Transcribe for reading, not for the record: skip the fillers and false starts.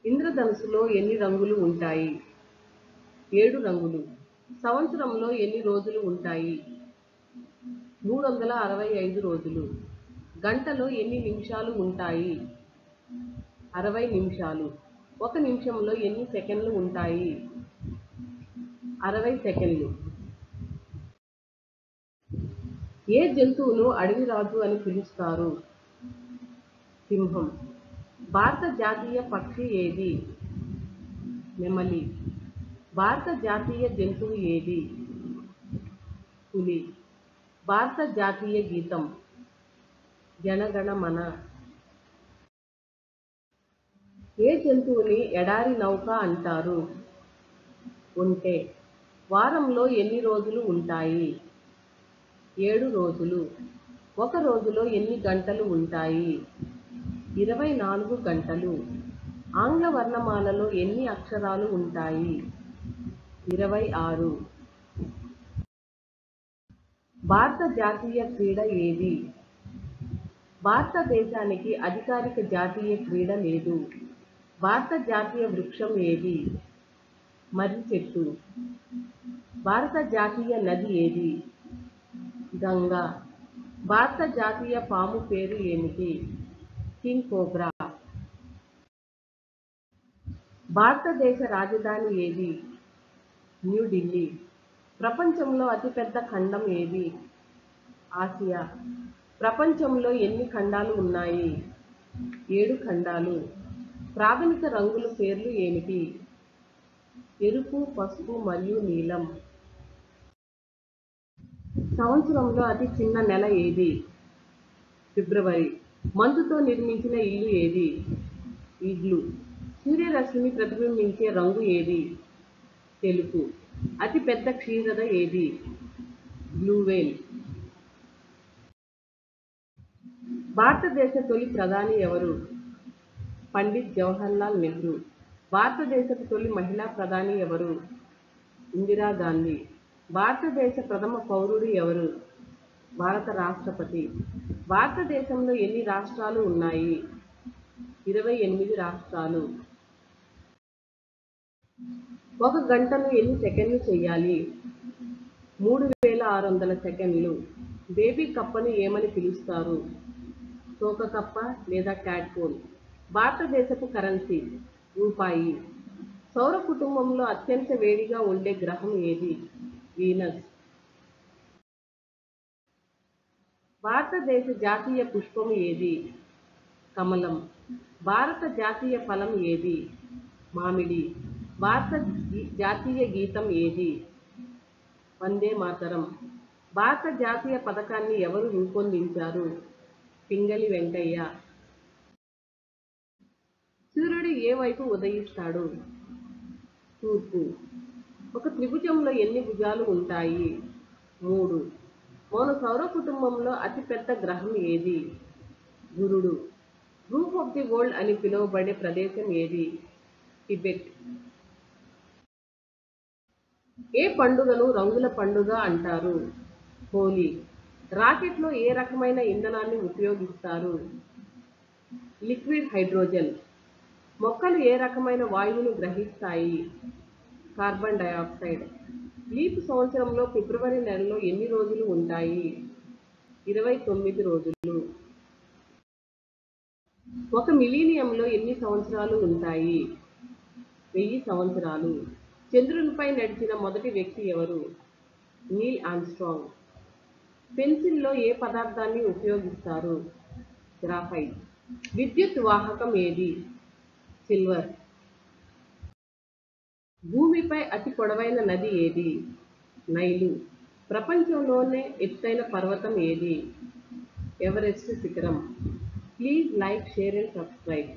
ఇంద్రధనుస్సులో ఎన్ని రంగులు ఉంటాయి? 7 రంగులు. సంవత్సరంలో ఎన్ని రోజులు ఉంటాయి? 365 రోజులు. గంటలో ఎన్ని నిమిషాలు ఉంటాయి? 60 నిమిషాలు. ఒక నిమిషంలో ఎన్ని సెకన్లు ఉంటాయి? 60 సెకన్లు. ఏ జంతువును అడవిరాజు అని పిలుస్తారు? సింహం. భారత జాతీయ పక్షి ఏది? నెమలి. భారత జాతీయ జంతువు ఏది? పులి. భారత జాతీయ గీతం జనగణమన. ఏ జంతువుని ఎడారి నౌక అంటారు? ఒంటె. వారంలో ఎన్ని రోజులు ఉంటాయి? 7 రోజులు. ఒక రోజులో ఎన్ని గంటలు ఉంటాయి? 24 గంటలు. ఆంగ్ల వర్ణమాలలో ఎన్ని అక్షరాలు ఉంటాయి? 26. భారత జాతీయ క్రీడ ఏది? భారతదేశానికి అధికారిక జాతీయ క్రీడ లేదు. భారత జాతీయ వృక్షం ఏది? మర్రి చెట్టు. భారత జాతీయ నది ఏది? గంగా. భారత జాతీయ పాము పేరు ఏమిటి? King cobra. భారతదేశ రాజధాని ఏది? న్యూఢిల్లీ. ప్రపంచంలో అతిపెద్ద ఖండం ఏది? ఆసియా. ప్రపంచంలో ఎన్ని ఖండాలు ఉన్నాయి? 7 ఖండాలు. ప్రాథమిక రంగుల పేర్లు ఏమిటి? ఎరుపు, పసుపు మరియు నీలం. సంవత్సరంలో అతి చిన్న నెల ఏది? ఫిబ్రవరి. మంచుతో నిర్మించిన ఇల్లు ఏది? ఇగ్లూ. సూర్యరశ్మిని ప్రతిబింబించే రంగు ఏది? తెలుపు. అతి పెద్ద క్షీరద ఏది? బ్లూ వేల్. భారతదేశ తొలి ప్రధాని ఎవరు? పండిత్ జవహర్లాల్ నెహ్రూ. భారతదేశపు తొలి మహిళా ప్రధాని ఎవరు? ఇందిరాగాంధీ. భారతదేశ ప్రథమ పౌరుడు ఎవరు? భారత రాష్ట్రపతి. భారతదేశంలో ఎన్ని రాష్ట్రాలు ఉన్నాయి? 28 రాష్ట్రాలు. ఒక గంటను ఎన్ని సెకన్లు చేయాలి? 3600 సెకన్లు. బేబీ కప్పను ఏమని పిలుస్తారు? తోకకప్ప లేదా ట్యాడ్పోల్. భారతదేశపు కరెన్సీ రూపాయి. సౌర కుటుంబంలో అత్యంత వేడిగా ఉండే గ్రహం ఏది? వీనస్. భారతదేశ జాతీయ పుష్పం ఏది? కమలం. భారత జాతీయ ఫలం ఏది? మామిడి. భారత జాతీయ గీతం ఏది? వందే మాతరం. భారత జాతీయ పతాకాన్ని ఎవరు రూపొందించారు? పింగళి వెంకయ్య. సూర్యుడు ఏ వైపు ఉదయిస్తాడు? తూర్పు. ఒక త్రిభుజంలో ఎన్ని భుజాలు ఉంటాయి? 3. మన సౌర కుటుంబంలో అతిపెద్ద గ్రహం ఏది? గురుడు. రూఫ్ ఆఫ్ ది వరల్డ్ అని పిలువబడే ప్రదేశం ఏది? టిబెట్. ఏ పండుగను రంగుల పండుగ అంటారు? హోలీ. రాకెట్లో ఏ రకమైన ఇంధనాన్ని ఉపయోగిస్తారు? Liquid hydrogen. మొక్కలు ఏ రకమైన వాయువును గ్రహిస్తాయి? Carbon dioxide. లీప్ సంవత్సరంలో ఫిబ్రవరి నెలలో ఎన్ని రోజులు ఉంటాయి? 29 రోజులు. ఒక మిలీనియంలో ఎన్ని సంవత్సరాలు ఉంటాయి? 1000 సంవత్సరాలు. చంద్రునిపై నడిచిన మొదటి వ్యక్తి ఎవరు? నీల్ ఆర్మ్స్ట్రాంగ్. పెన్సిల్లో ఏ పదార్థాన్ని ఉపయోగిస్తారు? గ్రాఫైట్. విద్యుత్ వాహకం ఏది? సిల్వర్. భూమిపై అతి పొడవైన నది ఏది? నైలు. ప్రపంచంలోనే ఎత్తైన పర్వతం ఏది? ఎవరెస్ట్ శిఖరం. Please like, share and subscribe.